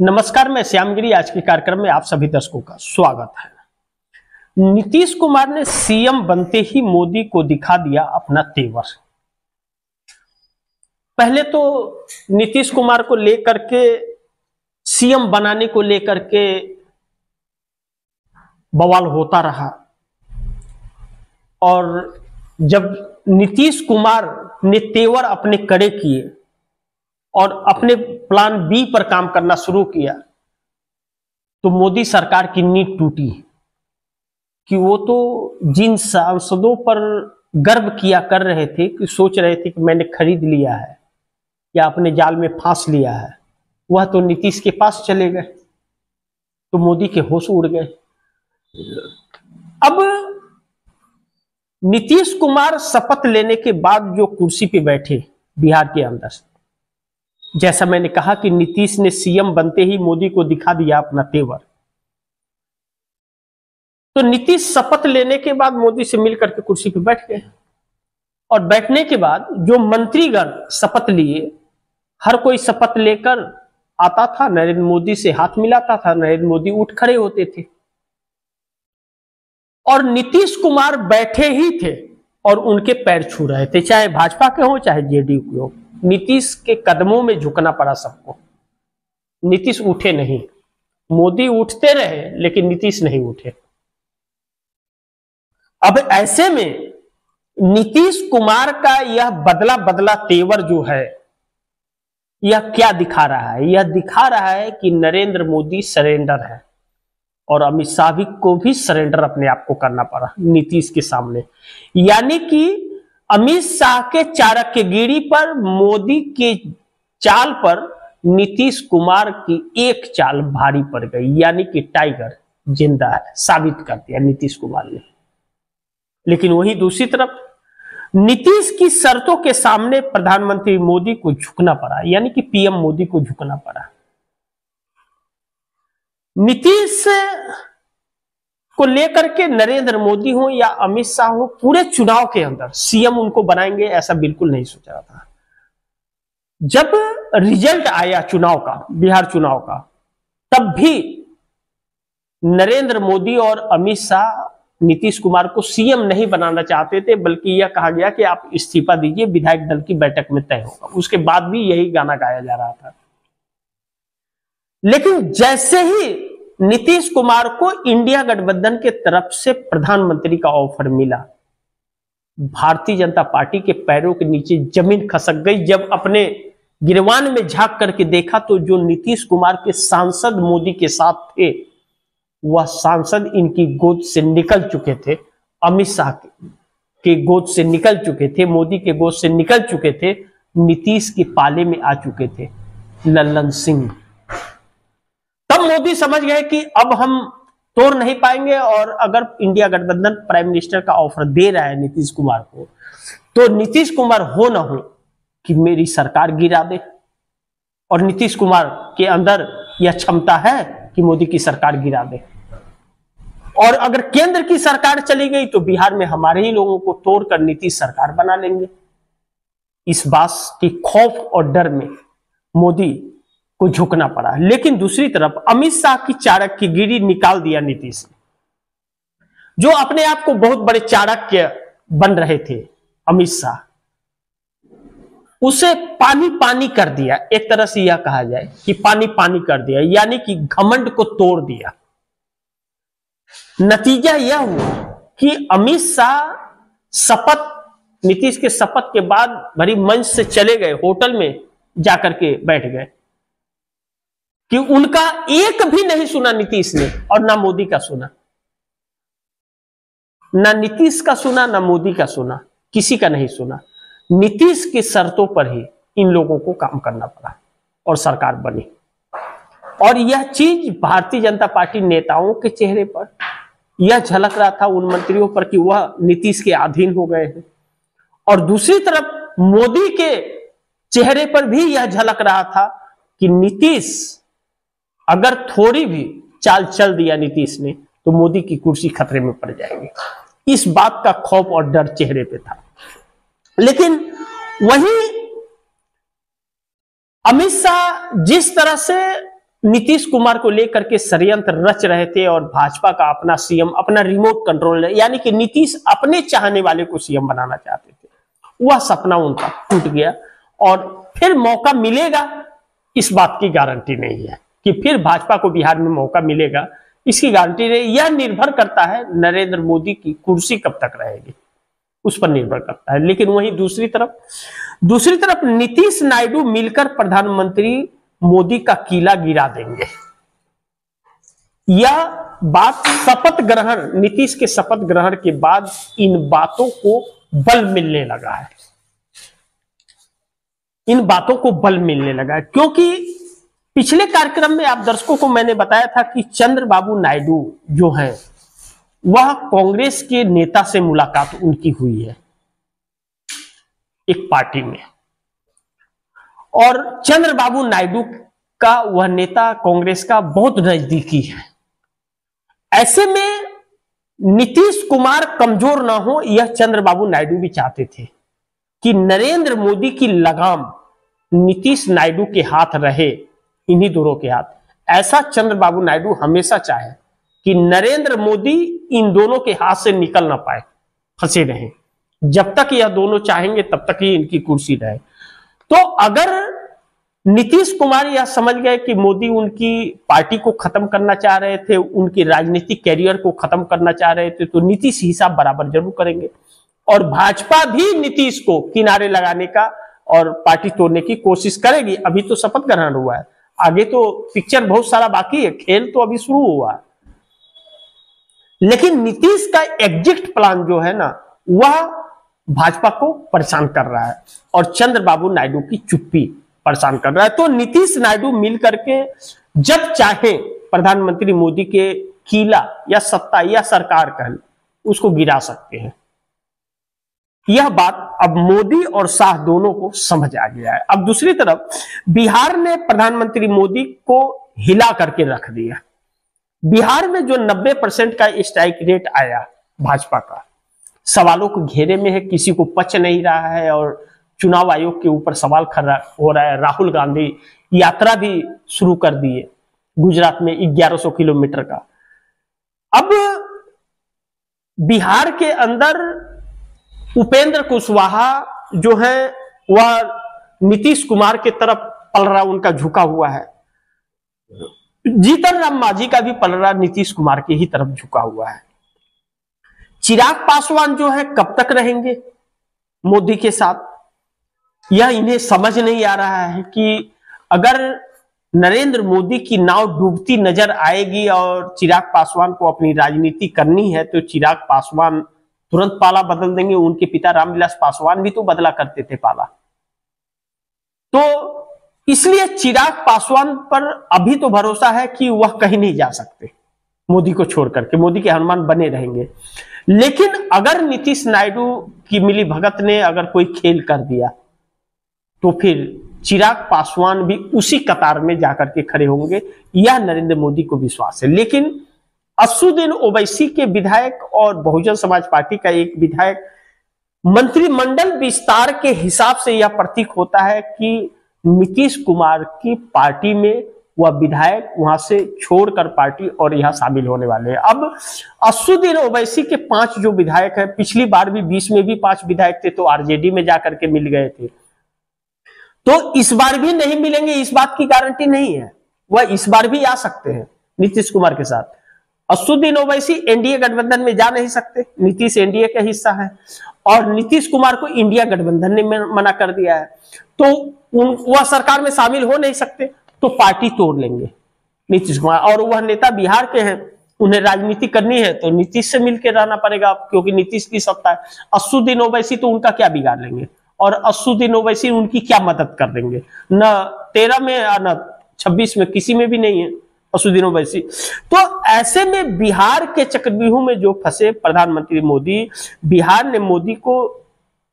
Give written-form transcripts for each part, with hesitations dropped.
नमस्कार, मैं श्यामगिरी। आज के कार्यक्रम में आप सभी दर्शकों का स्वागत है। नीतीश कुमार ने सीएम बनते ही मोदी को दिखा दिया अपना तेवर। पहले तो नीतीश कुमार को लेकर के सीएम बनाने को लेकर के बवाल होता रहा, और जब नीतीश कुमार ने तेवर अपने कड़े किए और अपने प्लान बी पर काम करना शुरू किया तो मोदी सरकार की नींव टूटी कि वो तो जिन सांसदों पर गर्व किया कर रहे थे, कि सोच रहे थे कि मैंने खरीद लिया है या अपने जाल में फांस लिया है, वह तो नीतीश के पास चले गए, तो मोदी के होश उड़ गए। अब नीतीश कुमार शपथ लेने के बाद जो कुर्सी पे बैठे बिहार के अंदर, जैसा मैंने कहा कि नीतीश ने सीएम बनते ही मोदी को दिखा दिया अपना तेवर, तो नीतीश शपथ लेने के बाद मोदी से मिलकर के कुर्सी पर बैठ गए। और बैठने के बाद जो मंत्रीगण शपथ लिए, हर कोई शपथ लेकर आता था, नरेंद्र मोदी से हाथ मिलाता था, नरेंद्र मोदी उठ खड़े होते थे, और नीतीश कुमार बैठे ही थे और उनके पैर छू रहे थे, चाहे भाजपा के हो चाहे जेडीयू के हो। नीतीश के कदमों में झुकना पड़ा सबको। नीतीश उठे नहीं, मोदी उठते रहे लेकिन नीतीश नहीं उठे। अब ऐसे में नीतीश कुमार का यह बदला बदला तेवर जो है, यह क्या दिखा रहा है? यह दिखा रहा है कि नरेंद्र मोदी सरेंडर है, और अमित शाह को भी सरेंडर अपने आप को करना पड़ा नीतीश के सामने। यानी कि अमित शाह के चाणक्यगिरी पर, मोदी के चाल पर नीतीश कुमार की एक चाल भारी पड़ गई, यानी कि टाइगर जिंदा है, साबित कर दिया नीतीश कुमार ने। लेकिन वहीं दूसरी तरफ नीतीश की शर्तों के सामने प्रधानमंत्री मोदी को झुकना पड़ा, यानी कि पीएम मोदी को झुकना पड़ा। नीतीश को लेकर के नरेंद्र मोदी हो या अमित शाह हो, पूरे चुनाव के अंदर सीएम उनको बनाएंगे ऐसा बिल्कुल नहीं सोचा रहा था। जब रिजल्ट आया चुनाव का, बिहार चुनाव का, तब भी नरेंद्र मोदी और अमित शाह नीतीश कुमार को सीएम नहीं बनाना चाहते थे, बल्कि यह कहा गया कि आप इस्तीफा दीजिए, विधायक दल की बैठक में तय होगा। उसके बाद भी यही गाना गाया जा रहा था। लेकिन जैसे ही नीतीश कुमार को इंडिया गठबंधन के तरफ से प्रधानमंत्री का ऑफर मिला, भारतीय जनता पार्टी के पैरों के नीचे जमीन खसक गई। जब अपने गिरवान में झांक करके देखा तो जो नीतीश कुमार के सांसद मोदी के साथ थे, वह सांसद इनकी गोद से निकल चुके थे, अमित शाह के गोद से निकल चुके थे, मोदी के गोद से निकल चुके थे, नीतीश के पाले में आ चुके थे, लल्लन सिंह। तब मोदी समझ गए कि अब हम तोड़ नहीं पाएंगे, और अगर इंडिया गठबंधन प्राइम मिनिस्टर का ऑफर दे रहा है नीतीश कुमार को, तो नीतीश कुमार हो ना हो कि मेरी सरकार गिरा दे। और नीतीश कुमार के अंदर यह क्षमता है कि मोदी की सरकार गिरा दे, और अगर केंद्र की सरकार चली गई तो बिहार में हमारे ही लोगों को तोड़कर नीतीश सरकार बना लेंगे। इस बात के खौफ और डर में मोदी को झुकना पड़ा। लेकिन दूसरी तरफ अमित शाह की चाणक्यगिरी निकाल दिया नीतीश ने, जो अपने आप को बहुत बड़े चाणक्य बन रहे थे अमित शाह, उसे पानी पानी कर दिया। एक तरह से यह कहा जाए कि पानी पानी कर दिया, यानी कि घमंड को तोड़ दिया। नतीजा यह हुआ कि अमित शाह शपथ, नीतीश के शपथ के बाद भरी मंच से चले गए, होटल में जाकर के बैठ गए, कि उनका एक भी नहीं सुना नीतीश ने, और ना मोदी का सुना। ना नीतीश का सुना, ना मोदी का सुना, किसी का नहीं सुना। नीतीश की शर्तों पर ही इन लोगों को काम करना पड़ा और सरकार बनी। और यह चीज भारतीय जनता पार्टी नेताओं के चेहरे पर यह झलक रहा था, उन मंत्रियों पर, कि वह नीतीश के अधीन हो गए हैं। और दूसरी तरफ मोदी के चेहरे पर भी यह झलक रहा था कि नीतीश अगर थोड़ी भी चाल चल दिया नीतीश ने, तो मोदी की कुर्सी खतरे में पड़ जाएगी। इस बात का खौफ और डर चेहरे पे था। लेकिन वहीं अमित शाह जिस तरह से नीतीश कुमार को लेकर के षड्यंत्र रच रहे थे और भाजपा का अपना सीएम, अपना रिमोट कंट्रोल, यानी कि नीतीश अपने चाहने वाले को सीएम बनाना चाहते थे। वह सपना उनका टूट गया और फिर मौका मिलेगा इस बात की गारंटी नहीं है कि फिर भाजपा को बिहार में मौका मिलेगा, इसकी गारंटी नहीं। यह निर्भर करता है नरेंद्र मोदी की कुर्सी कब तक रहेगी, उस पर निर्भर करता है। लेकिन वहीं दूसरी तरफ नीतीश नायडू मिलकर प्रधानमंत्री मोदी का किला गिरा देंगे। यह बात शपथ ग्रहण, नीतीश के शपथ ग्रहण के बाद इन बातों को बल मिलने लगा है, इन बातों को बल मिलने लगा है। क्योंकि पिछले कार्यक्रम में आप दर्शकों को मैंने बताया था कि चंद्रबाबू नायडू जो है वह कांग्रेस के नेता से मुलाकात उनकी हुई है एक पार्टी में, और चंद्रबाबू नायडू का वह नेता कांग्रेस का बहुत नजदीकी है। ऐसे में नीतीश कुमार कमजोर ना हो, यह चंद्रबाबू नायडू भी चाहते थे कि नरेंद्र मोदी की लगाम नीतीश नायडू के हाथ रहे, इन्हीं दोनों के हाथ। ऐसा चंद्रबाबू नायडू हमेशा चाहे कि नरेंद्र मोदी इन दोनों के हाथ से निकल ना पाए, फंसे रहे। जब तक यह दोनों चाहेंगे तब तक ही इनकी कुर्सी रहे। तो अगर नीतीश कुमार यह समझ गए कि मोदी उनकी पार्टी को खत्म करना चाह रहे थे, उनकी राजनीतिक कैरियर को खत्म करना चाह रहे थे, तो नीतीश हिसाब बराबर जरूर करेंगे और भाजपा भी नीतीश को किनारे लगाने का और पार्टी तोड़ने की कोशिश करेगी। अभी तो शपथ ग्रहण हुआ है, आगे तो पिक्चर बहुत सारा बाकी है, खेल तो अभी शुरू हुआ है। लेकिन नीतीश का एग्जिट प्लान जो है ना, वह भाजपा को परेशान कर रहा है और चंद्रबाबू नायडू की चुप्पी परेशान कर रहा है। तो नीतीश नायडू मिल करके जब चाहे प्रधानमंत्री मोदी के किला या सत्ता या सरकार कह उसको गिरा सकते हैं। यह बात अब मोदी और शाह दोनों को समझ आ गया है। अब दूसरी तरफ बिहार ने प्रधानमंत्री मोदी को हिला करके रख दिया। बिहार में जो 90% का स्ट्राइक रेट आया भाजपा का, सवालों को घेरे में है, किसी को पच नहीं रहा है और चुनाव आयोग के ऊपर सवाल खड़ा हो रहा है। राहुल गांधी यात्रा भी शुरू कर दिए गुजरात में 1100 किलोमीटर का। अब बिहार के अंदर उपेंद्र कुशवाहा जो है वह नीतीश कुमार के तरफ पलड़ा, उनका झुका हुआ है। जीतन राम मांझी का भी पलड़ा नीतीश कुमार के ही तरफ झुका हुआ है। चिराग पासवान जो है कब तक रहेंगे मोदी के साथ, यह इन्हें समझ नहीं आ रहा है कि अगर नरेंद्र मोदी की नाव डूबती नजर आएगी और चिराग पासवान को अपनी राजनीति करनी है तो चिराग पासवान तुरंत पाला बदल देंगे। उनके पिता रामविलास पासवान भी तो बदला करते थे पाला। तो इसलिए चिराग पासवान पर अभी तो भरोसा है कि वह कहीं नहीं जा सकते मोदी को छोड़ करके, मोदी के हनुमान बने रहेंगे। लेकिन अगर नीतीश नायडू की मिली भगत ने अगर कोई खेल कर दिया तो फिर चिराग पासवान भी उसी कतार में जाकर के खड़े होंगे, यह नरेंद्र मोदी को विश्वास है। लेकिन असदुद्दीन ओवैसी के विधायक और बहुजन समाज पार्टी का एक विधायक, मंत्रिमंडल विस्तार के हिसाब से यह प्रतीक होता है कि नीतीश कुमार की पार्टी में वह विधायक वहां से छोड़कर पार्टी और यहां शामिल होने वाले हैं। अब असदुद्दीन ओवैसी के 5 जो विधायक हैं, पिछली बार भी 20 में भी 5 विधायक थे तो आरजेडी में जाकर के मिल गए थे, तो इस बार भी नहीं मिलेंगे, इस बात की गारंटी नहीं है। वह इस बार भी आ सकते हैं नीतीश कुमार के साथ। असदुद्दीन ओवैसी एनडीए गठबंधन में जा नहीं सकते, नीतीश एनडीए का हिस्सा है और नीतीश कुमार को इंडिया गठबंधन ने मना कर दिया है, तो वह सरकार में शामिल हो नहीं सकते, तो पार्टी तोड़ लेंगे नीतीश कुमार। और वह नेता बिहार के हैं, उन्हें राजनीति करनी है तो नीतीश से मिलकर रहना पड़ेगा क्योंकि नीतीश की सत्ता है। असदुद्दीन ओवैसी तो उनका क्या बिगाड़ लेंगे और असदुद्दीन ओवैसी उनकी क्या मदद कर देंगे, न 13 में न 26 में, किसी में भी नहीं है असदुद्दीन ओवैसी। तो ऐसे में बिहार के चक्रव्यूह में जो फंसे प्रधानमंत्री मोदी, बिहार ने मोदी को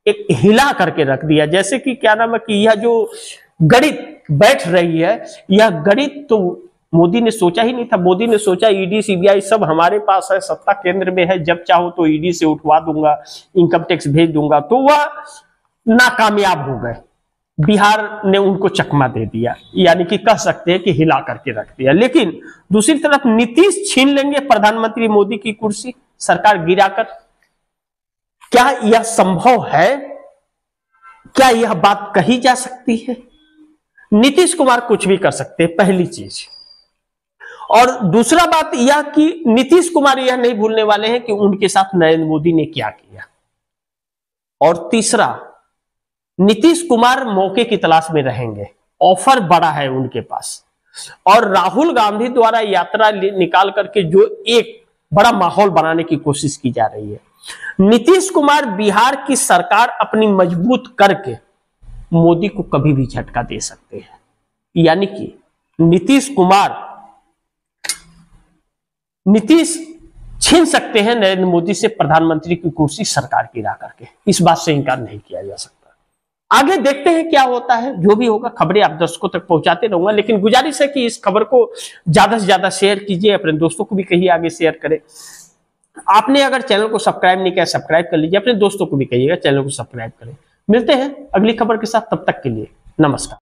एक हिला करके रख दिया। जैसे कि क्या नाम है कि यह जो गणित बैठ रही है, यह गणित तो मोदी ने सोचा ही नहीं था। मोदी ने सोचा ईडी सीबीआई सब हमारे पास है, सत्ता केंद्र में है, जब चाहो तो ईडी से उठवा दूंगा, इनकम टैक्स भेज दूंगा, तो वह नाकामयाब हो गए। बिहार ने उनको चकमा दे दिया, यानी कि कह सकते हैं कि हिला करके रख दिया। लेकिन दूसरी तरफ नीतीश छीन लेंगे प्रधानमंत्री मोदी की कुर्सी सरकार गिराकर। क्या यह संभव है? क्या यह बात कही जा सकती है? नीतीश कुमार कुछ भी कर सकते हैं, पहली चीज। और दूसरा बात यह कि नीतीश कुमार यह नहीं भूलने वाले हैं कि उनके साथ नरेंद्र मोदी ने क्या किया। और तीसरा, नीतीश कुमार मौके की तलाश में रहेंगे, ऑफर बड़ा है उनके पास। और राहुल गांधी द्वारा यात्रा निकाल करके जो एक बड़ा माहौल बनाने की कोशिश की जा रही है, नीतीश कुमार बिहार की सरकार अपनी मजबूत करके मोदी को कभी भी झटका दे सकते हैं। यानी कि नीतीश छीन सकते हैं नरेंद्र मोदी से प्रधानमंत्री की कुर्सी सरकार गिरा करके, इस बात से इनकार नहीं किया जा सकता। आगे देखते हैं क्या होता है, जो भी होगा खबरें आप दर्शकों तक पहुंचाते रहूंगा। लेकिन गुजारिश है कि इस खबर को ज्यादा से ज्यादा शेयर कीजिए, अपने दोस्तों को भी कहिए आगे शेयर करें। आपने अगर चैनल को सब्सक्राइब नहीं किया, सब्सक्राइब कर लीजिए, अपने दोस्तों को भी कहिएगा चैनल को सब्सक्राइब करें। मिलते हैं अगली खबर के साथ, तब तक के लिए नमस्कार।